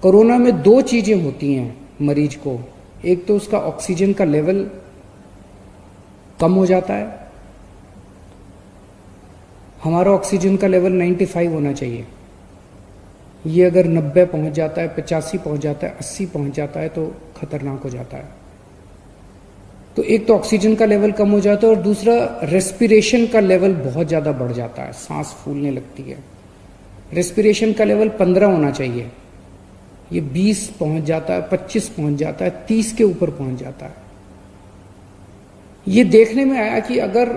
Corona में दो चीजें होती हैं मरीज को। एक तो उसका ऑक्सीजन का लेवल कम हो जाता है। हमारा ऑक्सीजन का लेवल 95 होना चाहिए। ये अगर 90 पहुंच जाता है, 85 पहुंच जाता है, 80 पहुंच जाता है तो खतरनाक हो जाता है। तो एक तो ऑक्सीजन का लेवल कम हो जाता है और दूसरा रेस्पिरेशन का लेवल बहुत ज़्यादा बढ़ जाता है, सांस फूलने लगती है। रेस्पिरेशन का लेवल 15 होना चाहिए, ये 20 पहुंच जाता है, 25 पहुंच जाता है, 30 के ऊपर पहुंच जाता है। ये देखने में आया कि अगर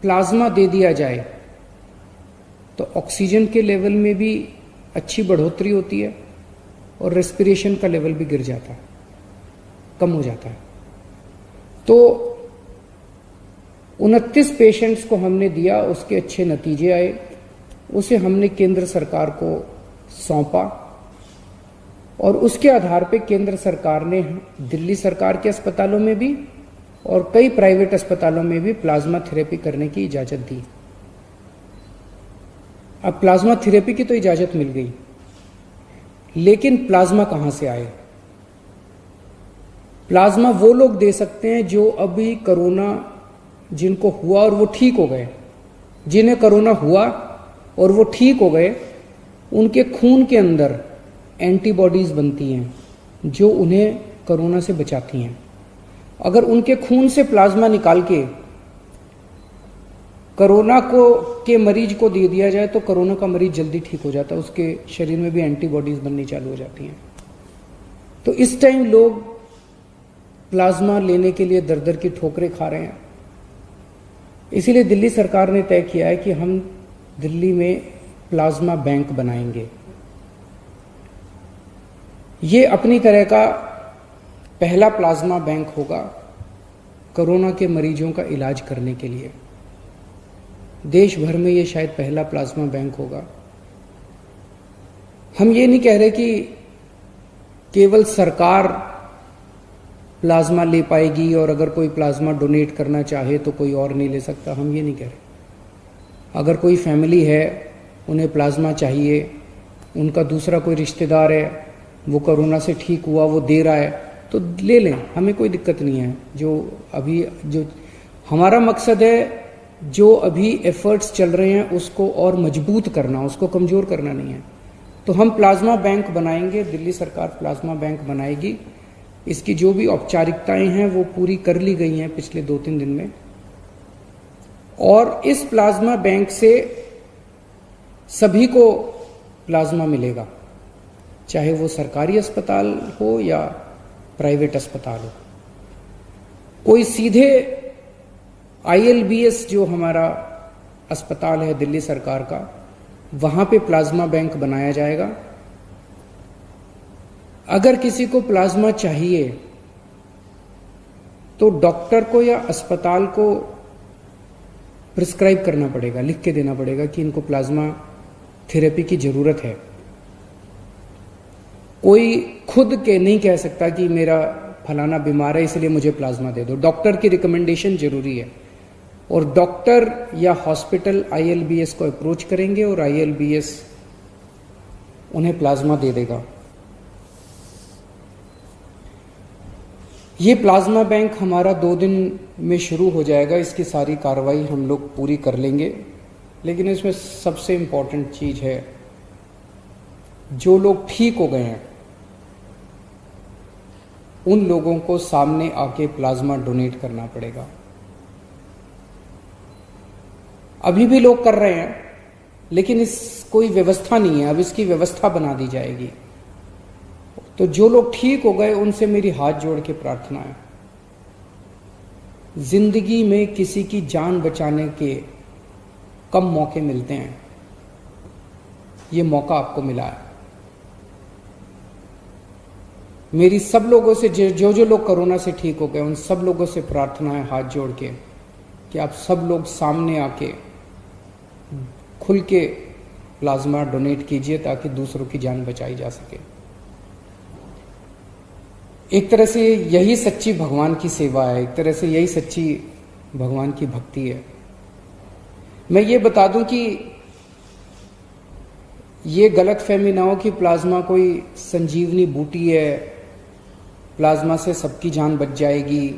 प्लाज्मा दे दिया जाए तो ऑक्सीजन के लेवल में भी अच्छी बढ़ोतरी होती है और रेस्पिरेशन का लेवल भी गिर जाता है, कम हो जाता है। तो 29 पेशेंट्स को हमने दिया, उसके अच्छे नतीजे आए। उसे हमने केंद्र सरकार को सौंपा और उसके आधार पे केंद्र सरकार ने दिल्ली सरकार के अस्पतालों में भी और कई प्राइवेट अस्पतालों में भी प्लाज्मा थेरेपी करने की इजाजत दी। अब प्लाज्मा थेरेपी की तो इजाजत मिल गई, लेकिन प्लाज्मा कहां से आए? प्लाज्मा वो लोग दे सकते हैं जो अभी कोरोना जिनको हुआ और वो ठीक हो गए। जिन्हें कोरोना हुआ और वो ठीक हो गए, उनके खून के अंदर एंटीबॉडीज बनती हैं जो उन्हें कोरोना से बचाती हैं। अगर उनके खून से प्लाज्मा निकाल के कोरोना के मरीज को दे दिया जाए तो कोरोना का मरीज जल्दी ठीक हो जाता है, उसके शरीर में भी एंटीबॉडीज बननी चालू हो जाती हैं। तो इस टाइम लोग प्लाज्मा लेने के लिए दर दर की ठोकरें खा रहे हैं। इसीलिए दिल्ली सरकार ने तय किया है कि हम दिल्ली में प्लाज्मा बैंक बनाएंगे। ये अपनी तरह का पहला प्लाज्मा बैंक होगा कोरोना के मरीजों का इलाज करने के लिए। देश भर में ये शायद पहला प्लाज्मा बैंक होगा। हम ये नहीं कह रहे कि केवल सरकार प्लाज्मा ले पाएगी और अगर कोई प्लाज्मा डोनेट करना चाहे तो कोई और नहीं ले सकता, हम ये नहीं कह रहे। अगर कोई फैमिली है, उन्हें प्लाज्मा चाहिए, उनका दूसरा कोई रिश्तेदार है, वो कोरोना से ठीक हुआ, वो दे रहा है, तो ले लें, हमें कोई दिक्कत नहीं है। जो हमारा मकसद है, जो अभी एफर्ट्स चल रहे हैं उसको और मजबूत करना, उसको कमजोर करना नहीं है। तो हम प्लाज्मा बैंक बनाएंगे, दिल्ली सरकार प्लाज्मा बैंक बनाएगी। इसकी जो भी औपचारिकताएं हैं वो पूरी कर ली गई हैं पिछले 2-3 दिन में। और इस प्लाज्मा बैंक से सभी को प्लाज्मा मिलेगा, चाहे वो सरकारी अस्पताल हो या प्राइवेट अस्पताल हो। कोई सीधे ILBS जो हमारा अस्पताल है दिल्ली सरकार का, वहां पे प्लाज्मा बैंक बनाया जाएगा। अगर किसी को प्लाज्मा चाहिए तो डॉक्टर को या अस्पताल को प्रिस्क्राइब करना पड़ेगा, लिख के देना पड़ेगा कि इनको प्लाज्मा थेरेपी की जरूरत है। कोई खुद के नहीं कह सकता कि मेरा फलाना बीमार है इसलिए मुझे प्लाज्मा दे दो। डॉक्टर की रिकमेंडेशन जरूरी है और डॉक्टर या हॉस्पिटल ILBS को अप्रोच करेंगे और ILBS उन्हें प्लाज्मा दे देगा। ये प्लाज्मा बैंक हमारा 2 दिन में शुरू हो जाएगा। इसकी सारी कार्रवाई हम लोग पूरी कर लेंगे, लेकिन इसमें सबसे इंपॉर्टेंट चीज है, जो लोग ठीक हो गए हैं उन लोगों को सामने आके प्लाज्मा डोनेट करना पड़ेगा। अभी भी लोग कर रहे हैं, लेकिन इस कोई व्यवस्था नहीं है, अब इसकी व्यवस्था बना दी जाएगी। तो जो लोग ठीक हो गए उनसे मेरी हाथ जोड़ के प्रार्थना है, जिंदगी में किसी की जान बचाने के कम मौके मिलते हैं, ये मौका आपको मिला है। मेरी सब लोगों से जो लोग कोरोना से ठीक हो गए उन सब लोगों से प्रार्थना है हाथ जोड़ के कि आप सब लोग सामने आके खुल के प्लाज्मा डोनेट कीजिए ताकि दूसरों की जान बचाई जा सके। एक तरह से यही सच्ची भगवान की सेवा है, एक तरह से यही सच्ची भगवान की भक्ति है। मैं ये बता दूं कि ये गलतफहमी ना हो कि प्लाज्मा कोई संजीवनी बूटी है, प्लाज्मा से सबकी जान बच जाएगी।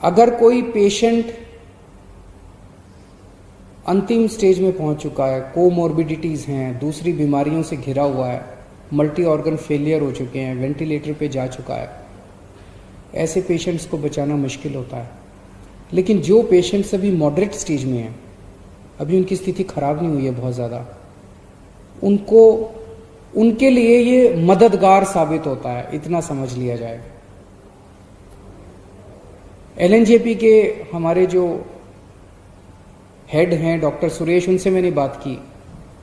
अगर कोई पेशेंट अंतिम स्टेज में पहुंच चुका है, कोमॉर्बिडिटीज हैं, दूसरी बीमारियों से घिरा हुआ है, मल्टी ऑर्गन फेलियर हो चुके हैं, वेंटिलेटर पे जा चुका है, ऐसे पेशेंट्स को बचाना मुश्किल होता है। लेकिन जो पेशेंट्स अभी मॉडरेट स्टेज में हैं, अभी उनकी स्थिति खराब नहीं हुई है बहुत ज़्यादा, उनके लिए ये मददगार साबित होता है, इतना समझ लिया जाए। एलएनजेपी के हमारे जो हेड हैं डॉक्टर सुरेश, उनसे मैंने बात की।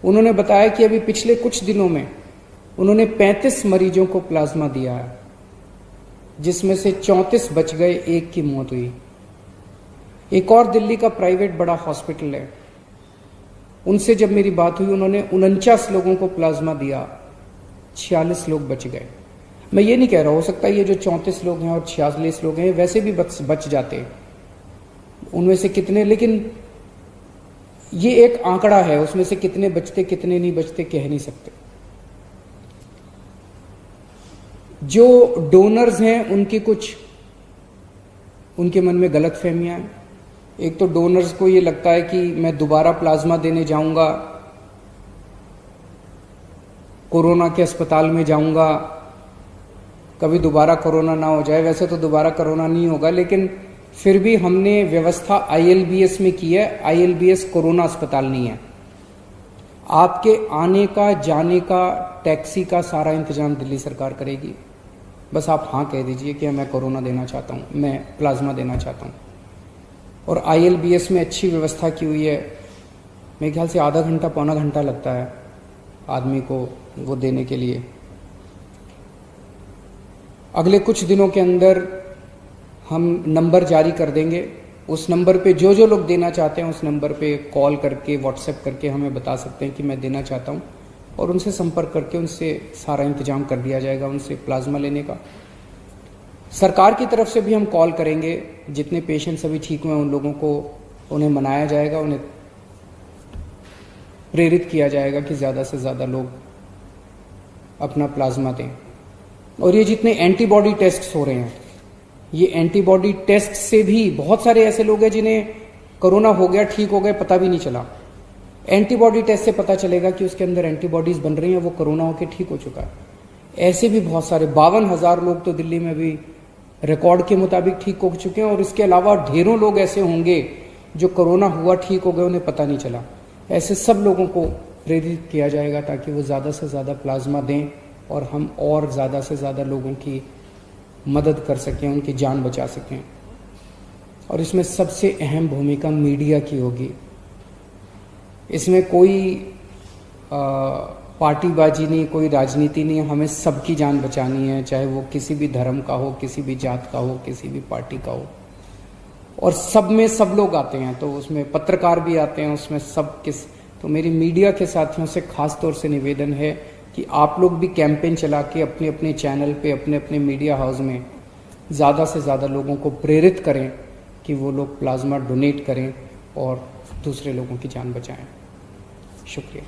उन्होंने बताया कि अभी पिछले कुछ दिनों में उन्होंने 35 मरीजों को प्लाज्मा दिया है, जिसमें से 34 बच गए, एक की मौत हुई। एक और दिल्ली का प्राइवेट बड़ा हॉस्पिटल है, उनसे जब मेरी बात हुई, उन्होंने 49 लोगों को प्लाज्मा दिया, 46 लोग बच गए। मैं ये नहीं कह रहा, हो सकता है ये जो 34 लोग हैं और 46 लोग हैं वैसे भी बच जाते उनमें से कितने, लेकिन ये एक आंकड़ा है, उसमें से कितने बचते कितने नहीं बचते कह नहीं सकते। जो डोनर्स हैं उनके मन में गलत फहमियां हैं। एक तो डोनर्स को ये लगता है कि मैं दोबारा प्लाज्मा देने जाऊंगा, कोरोना के अस्पताल में जाऊंगा, कभी दोबारा कोरोना ना हो जाए। वैसे तो दोबारा कोरोना नहीं होगा, लेकिन फिर भी हमने व्यवस्था आईएलबीएस में की है। आईएलबीएस कोरोना अस्पताल नहीं है। आपके आने का, जाने का, टैक्सी का सारा इंतजाम दिल्ली सरकार करेगी। बस आप हाँ कह दीजिए कि मैं कोरोना देना चाहता हूँ, मैं प्लाज्मा देना चाहता हूँ। और आईएलबीएस में अच्छी व्यवस्था की हुई है। मेरे ख्याल से आधा घंटा पौना घंटा लगता है आदमी को वो देने के लिए। अगले कुछ दिनों के अंदर हम नंबर जारी कर देंगे। उस नंबर पे जो जो लोग देना चाहते हैं, उस नंबर पे कॉल करके, व्हाट्सएप करके हमें बता सकते हैं कि मैं देना चाहता हूँ, और उनसे संपर्क करके उनसे सारा इंतजाम कर दिया जाएगा उनसे प्लाज्मा लेने का। सरकार की तरफ से भी हम कॉल करेंगे, जितने पेशेंट्स अभी ठीक हुए उन लोगों को, उन्हें मनाया जाएगा, उन्हें प्रेरित किया जाएगा कि ज़्यादा से ज़्यादा लोग अपना प्लाज्मा दें। और ये जितने एंटीबॉडी टेस्ट हो रहे हैं, ये एंटीबॉडी टेस्ट से भी बहुत सारे ऐसे लोग हैं जिन्हें कोरोना हो गया, ठीक हो गए, पता भी नहीं चला। एंटीबॉडी टेस्ट से पता चलेगा कि उसके अंदर एंटीबॉडीज बन रही हैं, वो कोरोना होकर ठीक हो चुका है। ऐसे भी बहुत सारे 52,000 लोग तो दिल्ली में भी रिकॉर्ड के मुताबिक ठीक हो चुके हैं, और इसके अलावा ढेरों लोग ऐसे होंगे जो कोरोना हुआ, ठीक हो गए, उन्हें पता नहीं चला। ऐसे सब लोगों को प्रेरित किया जाएगा ताकि वो ज़्यादा से ज़्यादा प्लाज्मा दें और हम और ज़्यादा से ज़्यादा लोगों की मदद कर सकें, उनकी जान बचा सकें। और इसमें सबसे अहम भूमिका मीडिया की होगी। इसमें कोई पार्टीबाजी नहीं, कोई राजनीति नहीं, हमें सबकी जान बचानी है, चाहे वो किसी भी धर्म का हो, किसी भी जात का हो, किसी भी पार्टी का हो। और सब में सब लोग आते हैं, तो उसमें पत्रकार भी आते हैं, उसमें सब तो मेरी मीडिया के साथियों से खास तौर से निवेदन है कि आप लोग भी कैंपेन चला के अपने अपने चैनल पे, अपने अपने मीडिया हाउस में ज़्यादा से ज़्यादा लोगों को प्रेरित करें कि वो लोग प्लाज्मा डोनेट करें और दूसरे लोगों की जान बचाएं। शुक्रिया।